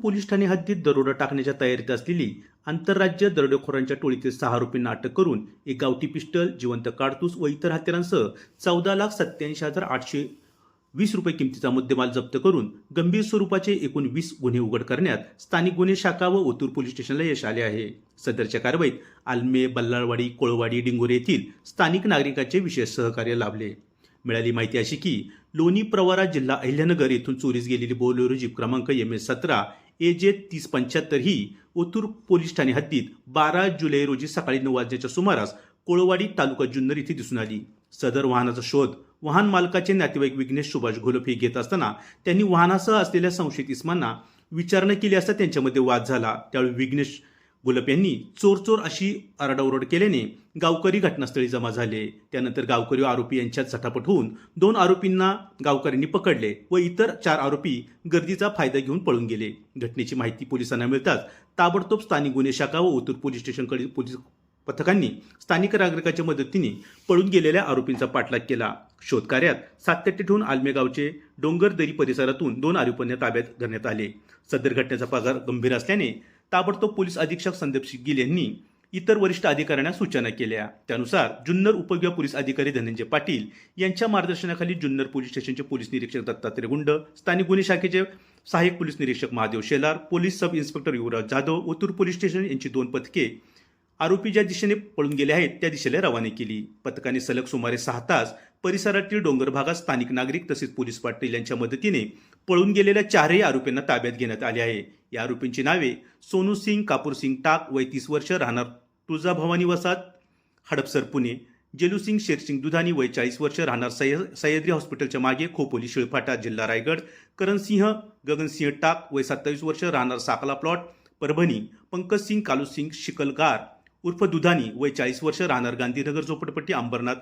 Police Thane हद्दीत दरोडा टाकण्याच्या तयारीत असलेली आंतरराज्य दरोडेखोरांच्या टोळीतील 6 आरोपींना अटक करून एक गावठी पिस्टल, जिवंत काडतूस व इतर हत्यारांसह 14,87,820 रुपये किमतीचा मुद्देमाल जप्त करून गंभीर स्वरूपाचे एकूण 20 गुन्हे उघड करण्यात स्थानिक गुन्हे शाखा व ओतूर पोलीस स्टेशनला यश आले आहे। सदरच्या कारवाईत आलमे, बल्लाळवाडी, कोळवाडी, डिंगोरे येथील स्थानिक नागरिकांचे विशेष सहकार्य लाभले। मिळाली माहिती अशी की लोणी प्रवरा जिल्हा अहिल्यानगर येथून चोरीस गेलेली बोलेरो जीप क्रमांक MS17 AJ 3075 ही ओतूर पोलीस ठाणे हद्दीत 12 जुलै रोजी सकाळी 9 वाजण्याच्या सुमारास कोळवाडी तालुका जुन्नर येथे दिसून आली। सदर वाहनाचा शोध वाहन मालकाचे नातेवाईक विघ्नेश सुभाष घोलप हे घेत असताना त्यांनी वाहनासह असलेल्या संशयित इसमांना विचारणा केली असता त्यांच्यामध्ये वाद झाला। त्यावेळी विघ्नेश घोलप यांनी चोर चोर अशी आरडाओरड केल्याने गावकरी घटनास्थळी जमा झाले। त्यानंतर गावकरी व आरोपी यांच्यात झटापट होऊन 2 आरोपींना गावकऱ्यांनी पकडले व इतर 4 आरोपी गर्दीचा फायदा घेऊन पळून गेले। घटनेची माहिती पोलिसांना मिळताच ताबडतोब स्थानिक गुन्हे शाखा व ओतूर पोलीस स्टेशनकडील पोलीस पथकांनी स्थानिक नागरिकांच्या मदतीने पळून गेलेल्या आरोपींचा पाठलाग केला। शोधकार्यात सातत्य ठेवून आलमे गावचे डोंगरदरी परिसरातून 2 आरोपींना ताब्यात घेण्यात आले। सदर घटनेचा प्रकार गंभीर असल्याने ताबडतोब पोलीस अधीक्षक संदीप गिल यांनी इतर वरिष्ठ अधिकाऱ्यांना सूचना केल्या। त्यानुसार जुन्नर उपविभाग पोलीस अधिकारी धनंजय पाटील यांच्या मार्गदर्शनाखाली जुन्नर पोलीस स्टेशनचे पोलीस निरीक्षक दत्तात्रय गुंड, स्थानिक गुन्हे शाखेचे सहाय्यक पोलीस निरीक्षक Mahadev Shelar, police sub inspector Yuvraj Jadhav, Otur police station यांची 2 पथके आरोपी ज्या दिशेने पळून गेले आहेत त्या दिशेला रवाना केली। पथकाने सलग सुमारे 6 तास परिसरातील डोंगर भागात स्थानिक नागरिक तसेच पोलीस पाटील यांच्या मदतीने पळून गेलेल्या 4ही आरोपींना ताब्यात घेण्यात आले आहे। या आरोपींची नावे सोनू सिंग, कापूर सिंग टाक वय 30 वर्ष राहणार तुळजाभवानी वसाहत हडपसर पुणे, जेलू सिंग शेरसिंग दुधानी वय 40 वर्ष राहणार सह्याद्री हॉस्पिटलच्या मागे खोपोली शिळफाटा जिल्हा रायगड, करणसिंह गगनसिंह टाक वय 27 वर्ष राहणार साकला प्लॉट परभणी, पंकज सिंग कालू सिंग शिकलगार उर्फ दुधानी वय 40 वर्ष राहणार गांधीनगर झोपडपट्टी अंबरनाथ,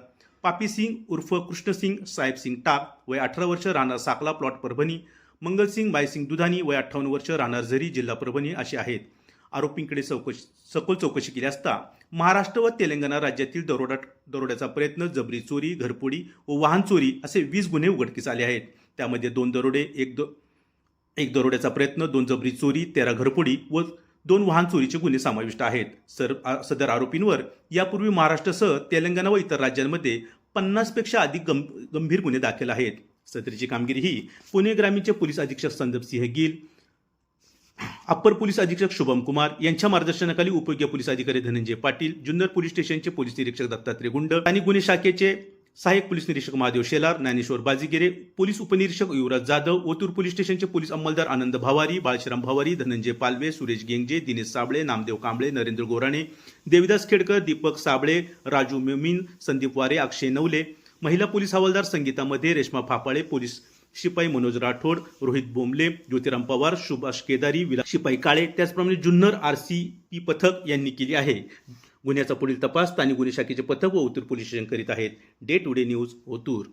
पापी सिंग उर्फ कृष्णसिंग साहेब सिंग टाक वय 18 वर्ष राहणार साकला प्लॉट परभणी, मंगलसिंग बायसिंग दुधानी वय 58 वर्ष राहणार झरी जिल्हा परभणी असे आहेत। आरोपींकडे सखोल चौकशी केली असता महाराष्ट्र व तेलंगणा राज्यातील दरोड्याचा प्रयत्न, जबरी चोरी, घरफोडी व वाहन चोरी असे 20 गुन्हे उघडकीस आले आहेत। त्यामध्ये 2 दरोडे, एक दरोड्याचा प्रयत्न, 2 जबरी चोरी, 13 घरफोडी व 2 वाहन चोरीचे गुन्हे समाविष्ट आहेत। सदर आरोपींवर यापूर्वी महाराष्ट्रासह तेलंगणा व इतर राज्यांमध्ये 50 पेक्षा अधिक गंभीर गुन्हे दाखल आहेत। सदरची कामगिरी ही पुणे ग्रामीणचे पोलीस अधीक्षक संदीप सिंह गिल, अप्पर पोलीस अधीक्षक शुभम कुमार यांच्या मार्गदर्शनाखाली उपविभागीय पोलीस अधिकारी धनंजय पाटील, जुन्नर पोलीस स्टेशनचे पोलीस निरीक्षक दत्तात्रय गुंड, स्थानिक गुन्हे शाखेचे सहाय्यक पोलीस निरीक्षक महादेव शेलार, ज्ञानेश्वर बाजीगिरे, पोलीस उपनिरीक्षक युवराज जाधव, ओतूर पोलीस स्टेशनचे पोलीस अंमलदार आनंद भावारी, बाळशिराम भावारी, धनंजय पालवे, सुरेश गेंगजे, दिनेश साबळे, नामदेव कांबळे, नरेंद्र गोराणे, देविदास खेडकर, दीपक साबळे, राजू मेमीन, संदीप वारे, अक्षय नवले, महिला पोलीस हवालदार संगीता मध्ये, रेश्मा फापाळे, पोलीस शिपाई मनोज राठोड, रोहित बोंबले, ज्योतिराम पवार, सुभाष केदारी, विलास शिपाई काळे, त्याचप्रमाणे जुन्नर RCP पथक यांनी केली आहे। गुन्ह्याचा पुढील तपास स्थानिक गुन्हे शाखेचे पथक व ओतूर पोलीस स्टेशन करीत आहेत। Day today news Otur.